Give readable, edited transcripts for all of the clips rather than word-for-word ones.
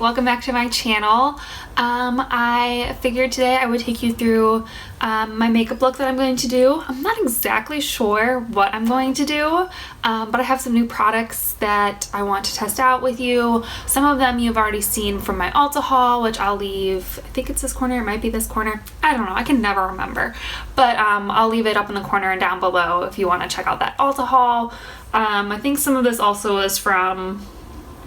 welcome back to my channel. I figured today I would take you through my makeup look that I'm going to do. I'm not exactly sure what I'm going to do, but I have some new products that I want to test out with you. Some of them you've already seen from my Ulta haul, which I'll leave, I think it's this corner, it might be this corner. I don't know, I can never remember. But I'll leave it up in the corner and down below if you want to check out that Ulta haul. I think some of this also is from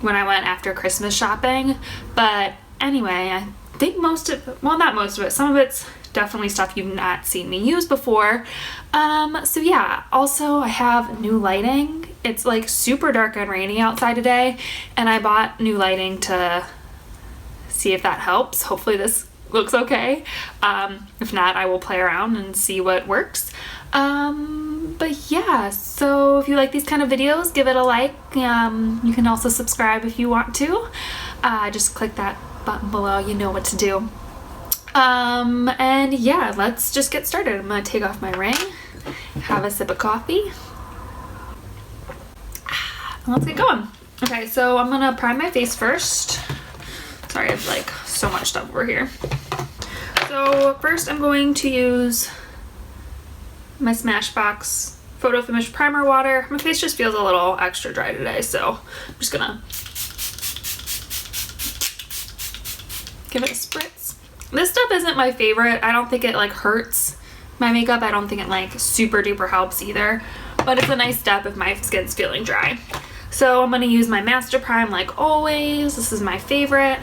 when I went after Christmas shopping, but anyway, I think most of, well, not most of it, some of it's definitely stuff you've not seen me use before. So yeah, also I have new lighting. It's like super dark and rainy outside today, and I bought new lighting to see if that helps. Hopefully this looks okay. If not, I will play around and see what works. But yeah, so if you like these kind of videos, give it a like. You can also subscribe if you want to. Just click that button below, you know what to do. And yeah, let's just get started. I'm gonna take off my ring, have a sip of coffee, and let's get going. Okay, so I'm gonna prime my face first. Sorry, I have like so much stuff over here. So first I'm going to use my Smashbox Photo Finish Primer Water. My face just feels a little extra dry today, so I'm just gonna give it a spritz. This stuff isn't my favorite. I don't think it like hurts my makeup. I don't think it like super duper helps either, but it's a nice step if my skin's feeling dry. So I'm gonna use my Master Prime like always. This is my favorite.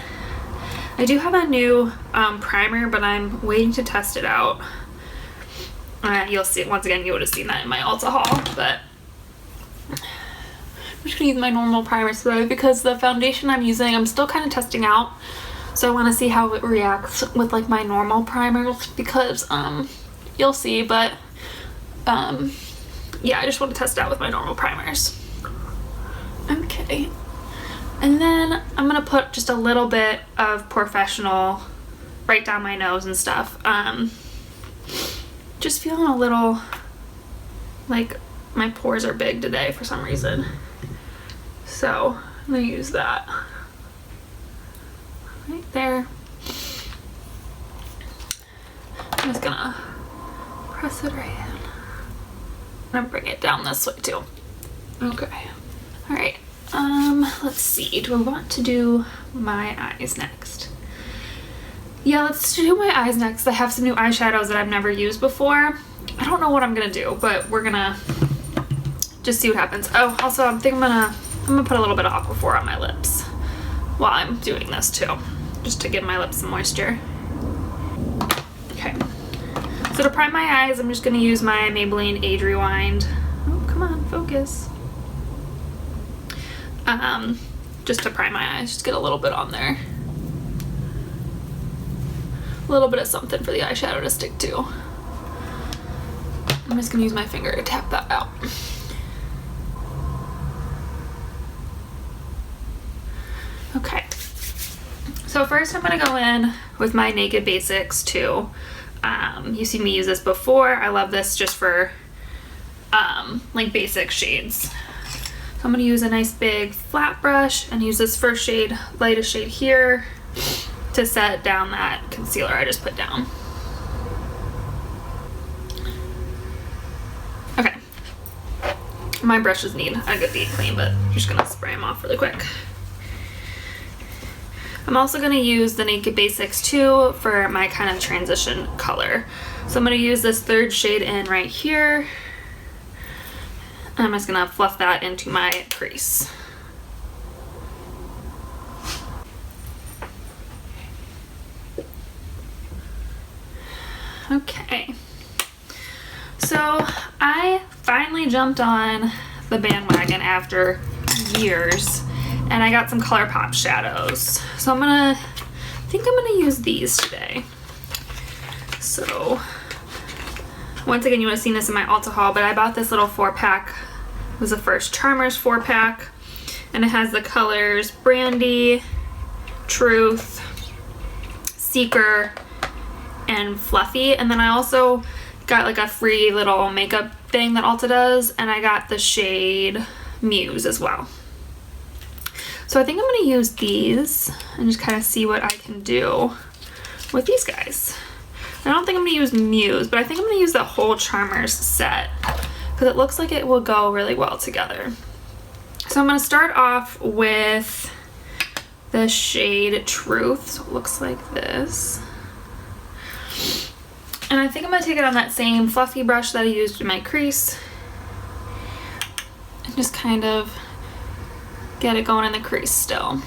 I do have a new primer, but I'm waiting to test it out. You'll see, once again, you would have seen that in my Ulta haul, but I'm just gonna use my normal primer spray because the foundation I'm using, I'm still kind of testing out. So I want to see how it reacts with like my normal primers because you'll see, but yeah, I just want to test it out with my normal primers. Okay. And then I'm gonna put just a little bit of Professional right down my nose and stuff. Just feeling a little like my pores are big today for some reason. So I'm gonna use that right there. I'm just gonna press it right in. I'm gonna bring it down this way too. Okay. All right. Let's see. Do I want to do my eyes next? Yeah, let's do my eyes next. I have some new eyeshadows that I've never used before. I don't know what I'm gonna do, but we're gonna just see what happens. Oh, also I'm gonna put a little bit of Aquaphor on my lips while I'm doing this too, just to give my lips some moisture. Okay. So to prime my eyes, I'm just gonna use my Maybelline Age Rewind. Oh, come on, focus. Just to prime my eyes, just get a little bit on there. A little bit of something for the eyeshadow to stick to. I'm just gonna use my finger to tap that out. Okay. So first I'm gonna go in with my Naked Basics 2. You've seen me use this before. I love this just for like basic shades. So I'm gonna use a nice big flat brush and use this first shade, lightest shade here, to set down that concealer I just put down. Okay. My brushes need a good deep clean, but I'm just gonna spray them off really quick. I'm also gonna use the Naked Basics 2 for my kind of transition color. So I'm gonna use this third shade in right here. I'm just gonna fluff that into my crease. Okay, so I finally jumped on the bandwagon after years, and I got some ColourPop shadows. So I think I'm gonna use these today. So once again, you would have seen this in my Ulta haul, but I bought this little 4-pack. It was the first Charmers 4-pack, and it has the colors Brandy, Truth, Seeker, and Fluffy. And then I also got like a free little makeup thing that Ulta does, and I got the shade Muse as well. So I think I'm gonna use these and just kind of see what I can do with these guys. I don't think I'm gonna use Muse, but I think I'm gonna use the whole Charmers set because it looks like it will go really well together. So I'm gonna start off with the shade Truth. So it looks like this. And I think I'm gonna take it on that same fluffy brush that I used in my crease and just kind of get it going in the crease still.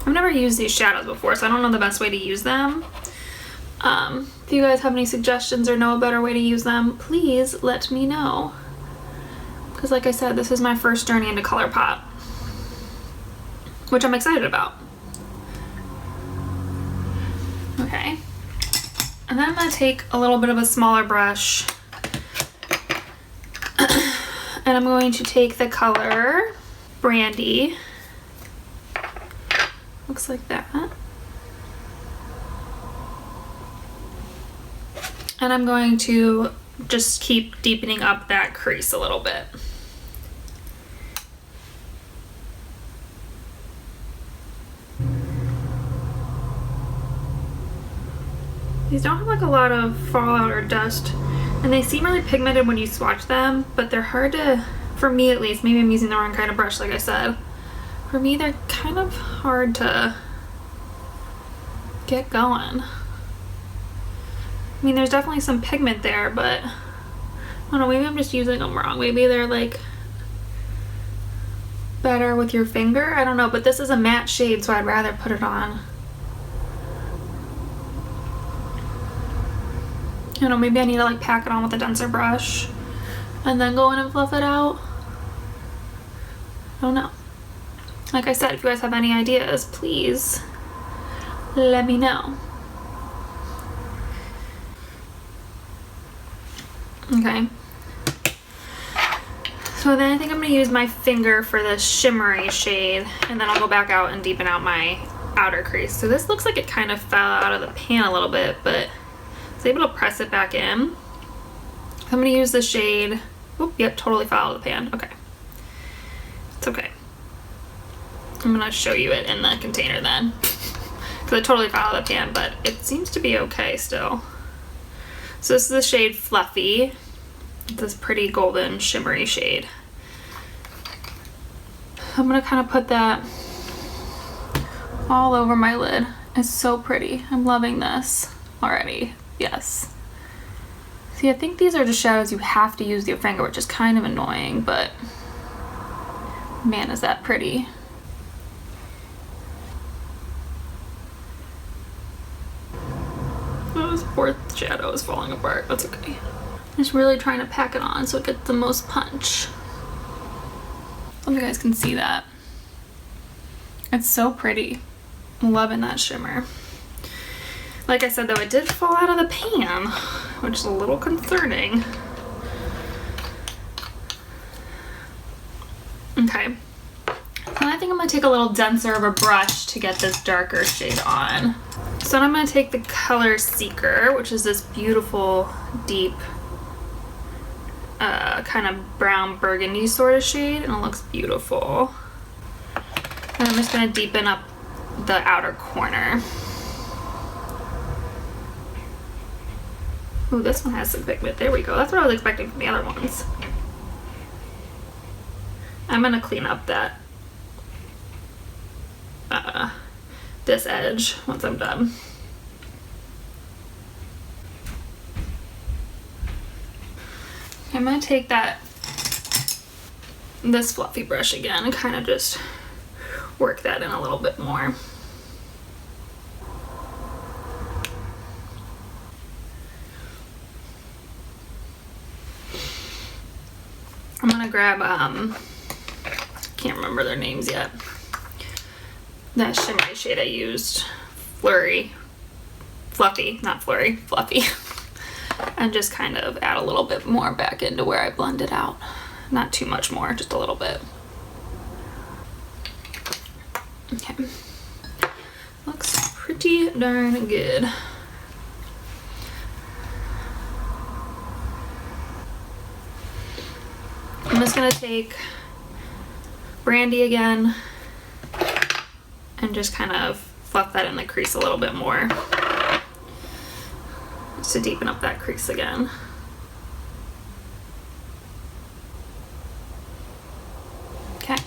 I've never used these shadows before, so I don't know the best way to use them. If you guys have any suggestions or know a better way to use them, please let me know. Because like I said, this is my first journey into ColourPop, which I'm excited about. Okay. And then I'm going to take a little bit of a smaller brush and I'm going to take the color Brandy. Looks like that. And I'm going to just keep deepening up that crease a little bit. These don't have like a lot of fallout or dust, and they seem really pigmented when you swatch them, but they're hard to, for me at least, maybe I'm using the wrong kind of brush like I said. For me, they're kind of hard to get going. I mean, there's definitely some pigment there, but I don't know, maybe I'm just using them wrong. Maybe they're like better with your finger. I don't know, but this is a matte shade, so I'd rather put it on. I don't know, maybe I need to like pack it on with a denser brush and then go in and fluff it out. I don't know. Like I said, if you guys have any ideas, please let me know. Okay. So then I think I'm going to use my finger for the shimmery shade, and then I'll go back out and deepen out my outer crease. So this looks like it kind of fell out of the pan a little bit, but I was able to press it back in. I'm going to use the shade, oop, yep, totally fell out of the pan. Okay. It's okay. I'm gonna show you it in the container then, because it totally fell out of the pan, but it seems to be okay still. So this is the shade Fluffy. It's this pretty golden shimmery shade. I'm gonna kind of put that all over my lid. It's so pretty. I'm loving this already. Yes. See, I think these are just shadows you have to use with your finger, which is kind of annoying, but man, is that pretty. Oh, this fourth shadow is falling apart. That's okay. I'm just really trying to pack it on so it gets the most punch. Hope you guys can see that. It's so pretty. I'm loving that shimmer. Like I said though, it did fall out of the pan, which is a little concerning. Okay. And I think I'm gonna take a little denser of a brush to get this darker shade on. So then I'm gonna take the color Seeker, which is this beautiful, deep, kind of brown burgundy sort of shade, and it looks beautiful. And I'm just gonna deepen up the outer corner. Ooh, this one has some pigment. There we go. That's what I was expecting from the other ones. I'm gonna clean up that this edge once I'm done. I'm gonna take this fluffy brush again and kind of just work that in a little bit more. I'm gonna grab can't remember their names yet. That shimmery shade I used, Flurry, Fluffy, not Flurry, Fluffy. And just kind of add a little bit more back into where I blended out. Not too much more, just a little bit. Okay. Looks pretty darn good. I'm just gonna take Brandy again and just kind of fluff that in the crease a little bit more, just to deepen up that crease again. Okay,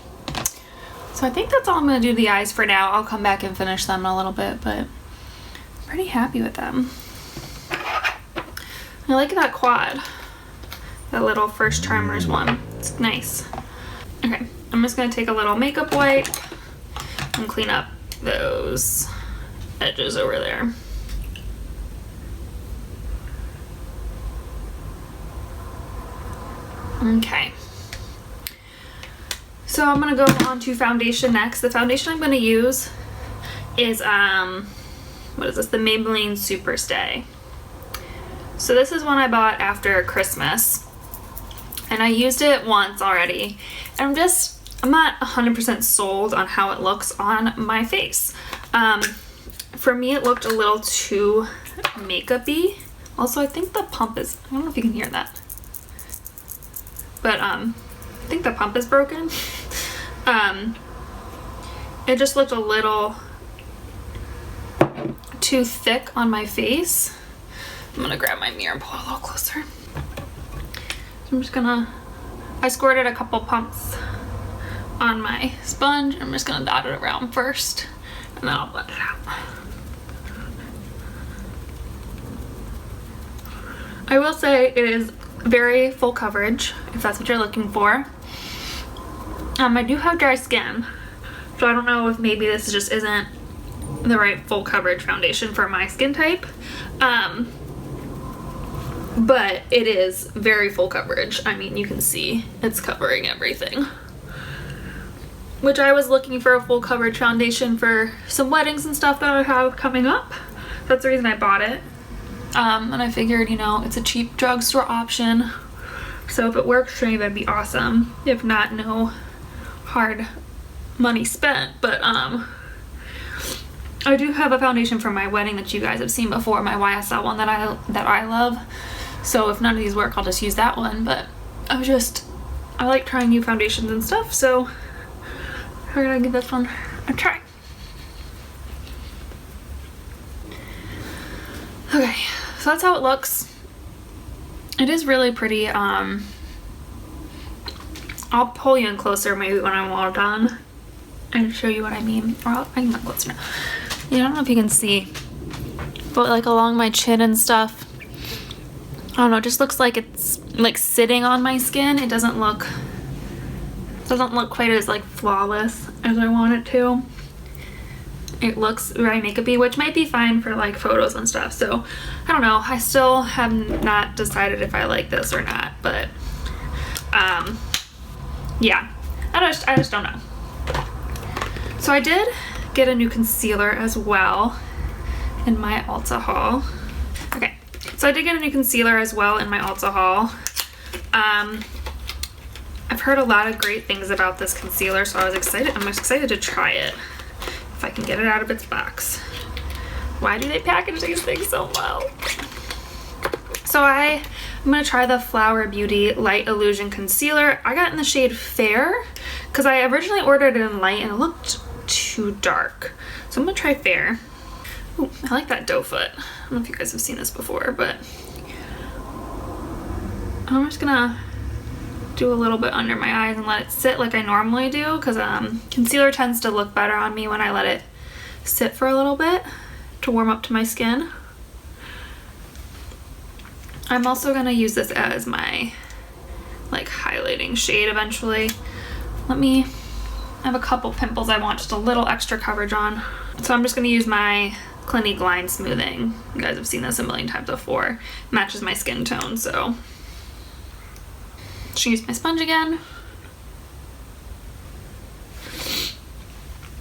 so I think that's all I'm going to do to the eyes for now. I'll come back and finish them in a little bit, but I'm pretty happy with them. I like that quad, that little First Charmers one. It's nice. Okay, I'm just going to take a little makeup wipe and clean up those edges over there. Okay, so I'm gonna go on to foundation next. The foundation I'm gonna use is what is this? The Maybelline Superstay. So this is one I bought after Christmas, and I used it once already, and I'm not 100% sold on how it looks on my face. For me, it looked a little too makeup-y. Also, I think the pump is, I don't know if you can hear that, but I think the pump is broken. It just looked a little too thick on my face. I'm gonna grab my mirror and pull it a little closer. So I squirted a couple pumps on my sponge. I'm just gonna dot it around first, and then I'll blend it out. I will say it is very full coverage, if that's what you're looking for. I do have dry skin, so I don't know if maybe this just isn't the right full coverage foundation for my skin type. But it is very full coverage. I mean, you can see it's covering everything. Which I was looking for a full coverage foundation for some weddings and stuff that I have coming up. That's the reason I bought it. And I figured, you know, it's a cheap drugstore option. So if it works for me, that'd be awesome. If not, no hard money spent. But I do have a foundation for my wedding that you guys have seen before, my YSL one that I love. So if none of these work, I'll just use that one. But I like trying new foundations and stuff, so we're gonna give this one a try. Okay, so that's how it looks. It is really pretty. I'll pull you in closer maybe when I'm all done and show you what I mean. Or I can come closer now. Yeah, I don't know if you can see, but like along my chin and stuff, I don't know, it just looks like it's like sitting on my skin. It doesn't look quite as like flawless as I want it to. It looks very makeup-y, which might be fine for like photos and stuff. So I don't know, I still have not decided if I like this or not, but yeah, I just don't know. So I did get a new concealer as well in my Ulta haul. Okay, so I did get a new concealer as well in my Ulta haul. I've heard a lot of great things about this concealer, so I'm excited to try it if I can get it out of its box. Why do they package these things so well? So I'm gonna try the Flower Beauty Light Illusion Concealer. I got it in the shade Fair because I originally ordered it in light and it looked too dark. So I'm gonna try Fair. Ooh, I like that doe foot. I don't know if you guys have seen this before, but I'm just gonna do a little bit under my eyes and let it sit like I normally do, because concealer tends to look better on me when I let it sit for a little bit to warm up to my skin. I'm also gonna use this as my like highlighting shade eventually. I have a couple pimples I want just a little extra coverage on. So I'm just gonna use my Clinique Line Smoothing. You guys have seen this a million times before. Matches my skin tone, so. Just use my sponge again.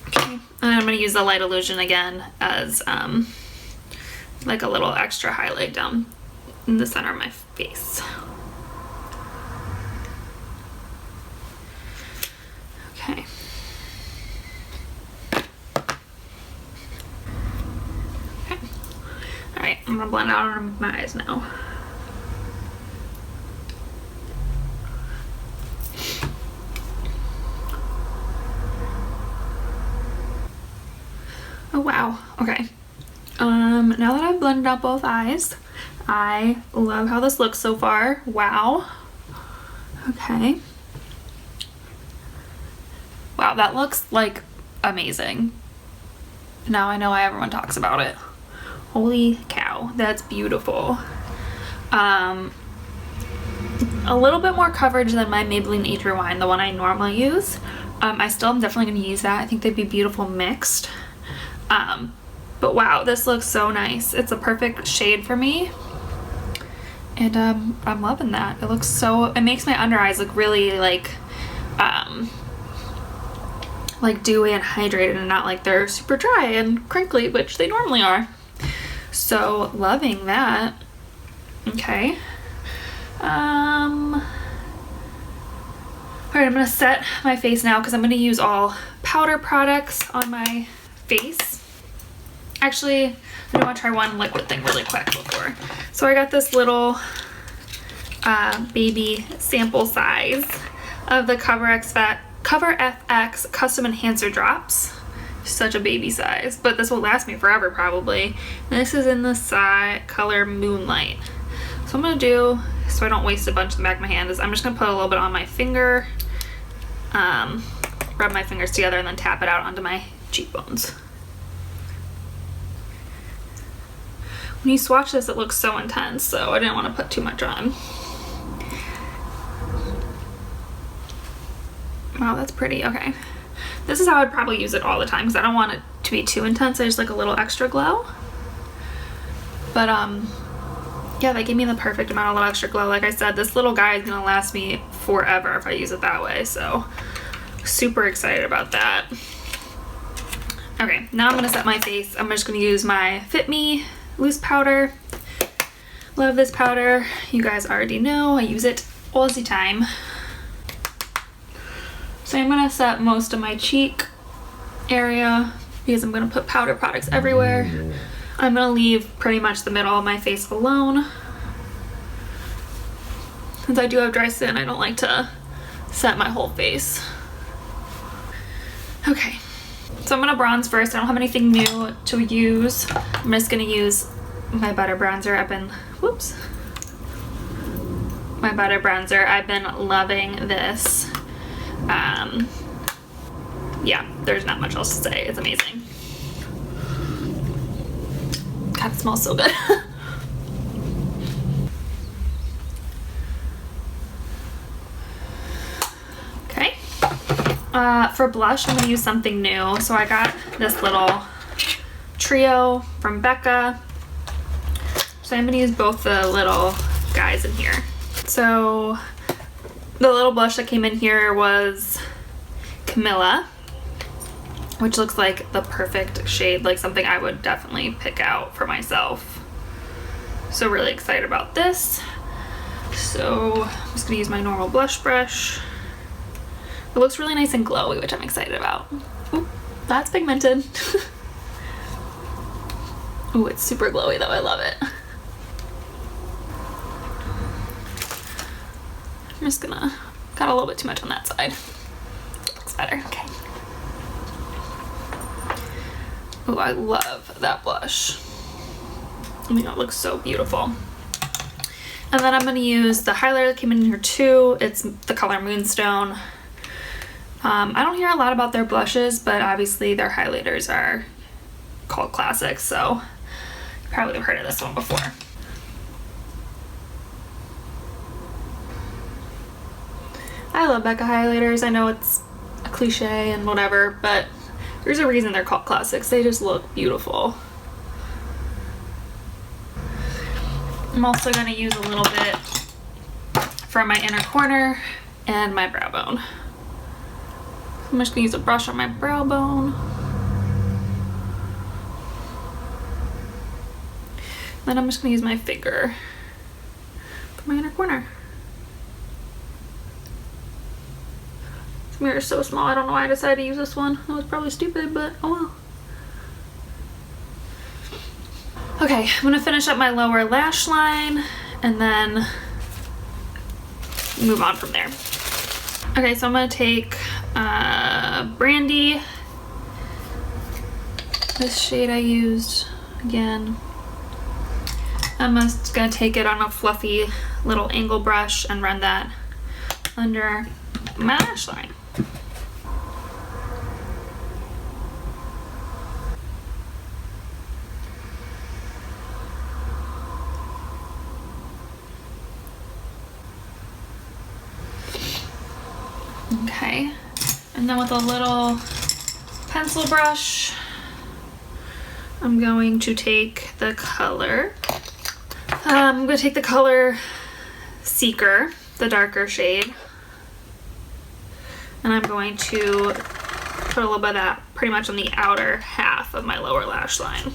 Okay, and I'm gonna use the Light Illusion again as like a little extra highlight down in the center of my face. Okay. Okay. All right, I'm gonna blend out under my eyes now. Wow, okay. Now that I've blended out both eyes, I love how this looks so far. Wow. Okay. Wow, that looks like amazing. Now I know why everyone talks about it. Holy cow, that's beautiful. A little bit more coverage than my Maybelline Age Rewind, the one I normally use. I still am definitely going to use that. I think they'd be beautiful mixed. But wow, this looks so nice. It's a perfect shade for me. And I'm loving that. It looks so, it makes my under eyes look really like dewy and hydrated and not like they're super dry and crinkly, which they normally are. So loving that. Okay. Alright, I'm gonna set my face now because I'm gonna use all powder products on my face. Actually, I do want to try one liquid thing really quick before. So I got this little baby sample size of the Cover FX Custom Enhancer Drops. Such a baby size, but this will last me forever probably. And this is in the color Moonlight. So I'm gonna do, so I don't waste a bunch in the back of my hand, is I'm just gonna put a little bit on my finger, rub my fingers together, and then tap it out onto my cheekbones. When you swatch this, it looks so intense, so I didn't want to put too much on. Wow, that's pretty. Okay. This is how I'd probably use it all the time because I don't want it to be too intense. I just like a little extra glow. But yeah, they gave me the perfect amount of little extra glow. Like I said, this little guy is gonna last me forever if I use it that way. So super excited about that. Okay, now I'm gonna set my face. I'm just gonna use my Fit Me loose powder. Love this powder. You guys already know I use it all the time. So I'm gonna set most of my cheek area because I'm gonna put powder products everywhere. I'm gonna leave pretty much the middle of my face alone. Since I do have dry skin, I don't like to set my whole face. Okay, so I'm gonna bronze first. I don't have anything new to use. I'm just gonna use my butter bronzer. My butter bronzer. I've been loving this. Yeah, there's not much else to say. It's amazing. God, it smells so good. Okay. For blush, I'm gonna use something new. So I got this little trio from Becca. So I'm gonna use both the little guys in here. So the little blush that came in here was Camilla, which looks like the perfect shade, like something I would definitely pick out for myself. So really excited about this. So I'm just gonna use my normal blush brush. It looks really nice and glowy, which I'm excited about. Ooh, that's pigmented. Ooh, it's super glowy though, I love it. I'm just gonna, got a little bit too much on that side. Looks better, okay. Oh, I love that blush. Oh my god, it looks so beautiful. And then I'm gonna use the highlighter that came in here too. It's the color Moonstone. I don't hear a lot about their blushes, but obviously their highlighters are called classics, so you probably have heard of this one before. I love Becca highlighters. I know it's a cliche and whatever, but there's a reason they're called classics. They just look beautiful. I'm also going to use a little bit for my inner corner and my brow bone. I'm just going to use a brush on my brow bone. Then I'm just going to use my finger for my inner corner. This mirror is so small, I don't know why I decided to use this one. That was probably stupid, but oh well. Okay, I'm going to finish up my lower lash line and then move on from there. Okay, so I'm going to take Brandy this shade I used again. I'm just gonna take it on a fluffy little angle brush and run that under my lash line. Okay, and then with a little pencil brush, I'm going to take the color. I'm going to take the color Seeker, the darker shade, and I'm going to put a little bit of that pretty much on the outer half of my lower lash line.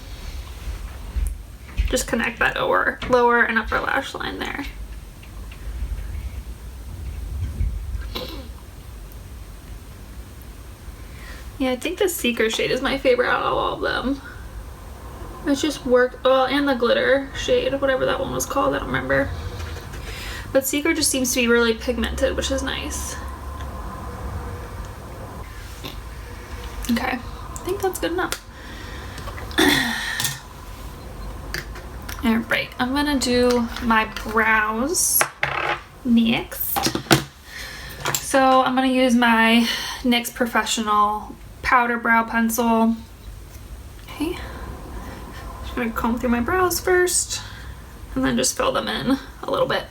Just connect that lower and upper lash line there. Yeah, I think the Seeker shade is my favorite out of all of them. It's just worked, well, and the glitter shade, whatever that one was called, I don't remember. But Seeker just seems to be really pigmented, which is nice. Okay, I think that's good enough. Alright, I'm gonna do my brows next. So I'm gonna use my NYX Professional Powder Brow Pencil. Okay. I'm gonna comb through my brows first and then just fill them in a little bit.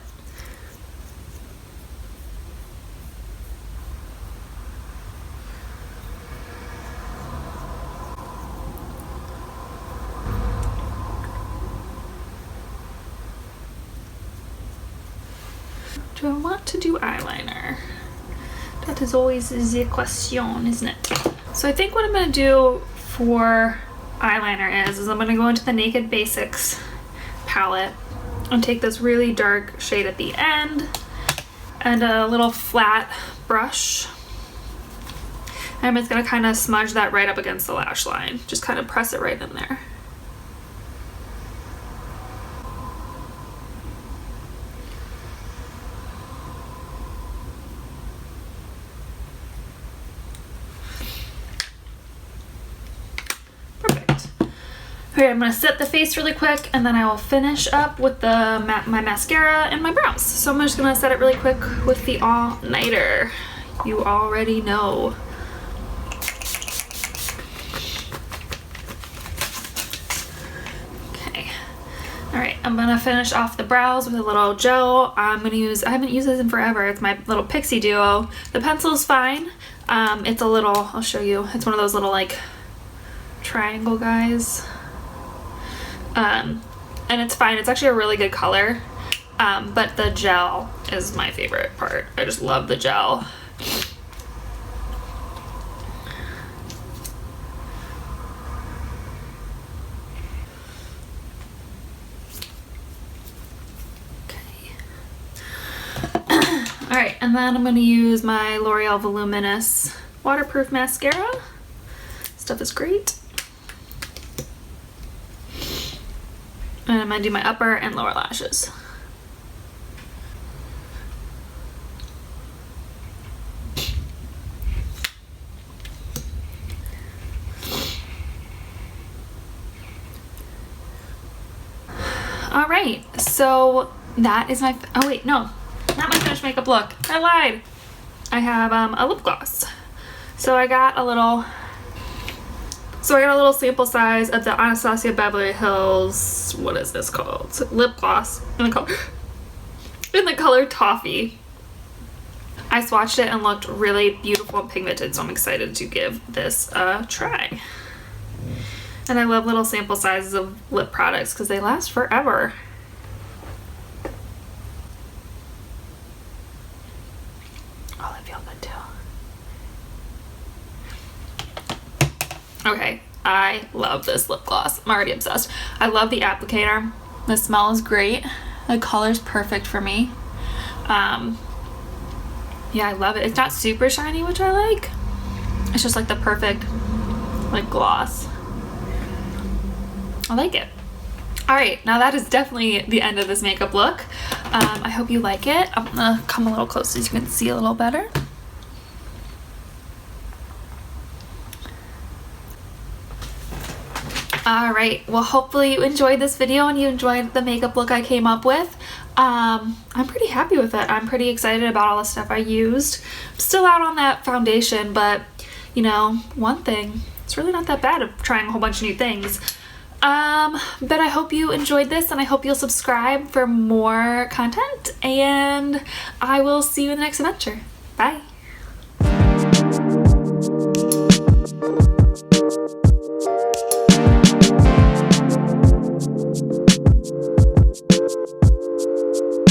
Do I want to do eyeliner? That is always the question, isn't it? So I think what I'm gonna do for eyeliner is I'm gonna go into the Naked Basics palette and take this really dark shade at the end and a little flat brush. And I'm just gonna kind of smudge that right up against the lash line. Just kind of press it right in there. Okay, I'm gonna set the face really quick and then I will finish up with the my mascara and my brows. So I'm just gonna set it really quick with the All Nighter. You already know. Okay. Alright, I'm gonna finish off the brows with a little gel. I haven't used this in forever. It's my little Pixie Duo. The pencil's fine. It's a little, I'll show you. It's one of those little like triangle guys. And it's fine. It's actually a really good color. But the gel is my favorite part. I just love the gel. Okay. Alright, and then I'm going to use my L'Oreal Voluminous Waterproof Mascara. Stuff is great. And I'm going to do my upper and lower lashes. Alright, so that is my, oh wait, no, not my finished makeup look. I lied. I have a lip gloss. So I got a little sample size of the Anastasia Beverly Hills, what is this called? Lip gloss in the color Toffee. I swatched it and looked really beautiful and pigmented, so I'm excited to give this a try. And I love little sample sizes of lip products because they last forever. Oh, they feel good too. Okay, I love this lip gloss. I'm already obsessed. I love the applicator. The smell is great. The color's perfect for me. Yeah, I love it. It's not super shiny, which I like. It's just like the perfect like gloss. I like it. Alright, now that is definitely the end of this makeup look. I hope you like it. I'm gonna come a little closer so you can see a little better. Alright, well hopefully you enjoyed this video and you enjoyed the makeup look I came up with. I'm pretty happy with it. I'm pretty excited about all the stuff I used. I'm still out on that foundation, but you know, one thing, it's really not that bad of trying a whole bunch of new things. But I hope you enjoyed this and I hope you'll subscribe for more content, and I will see you in the next adventure. Bye!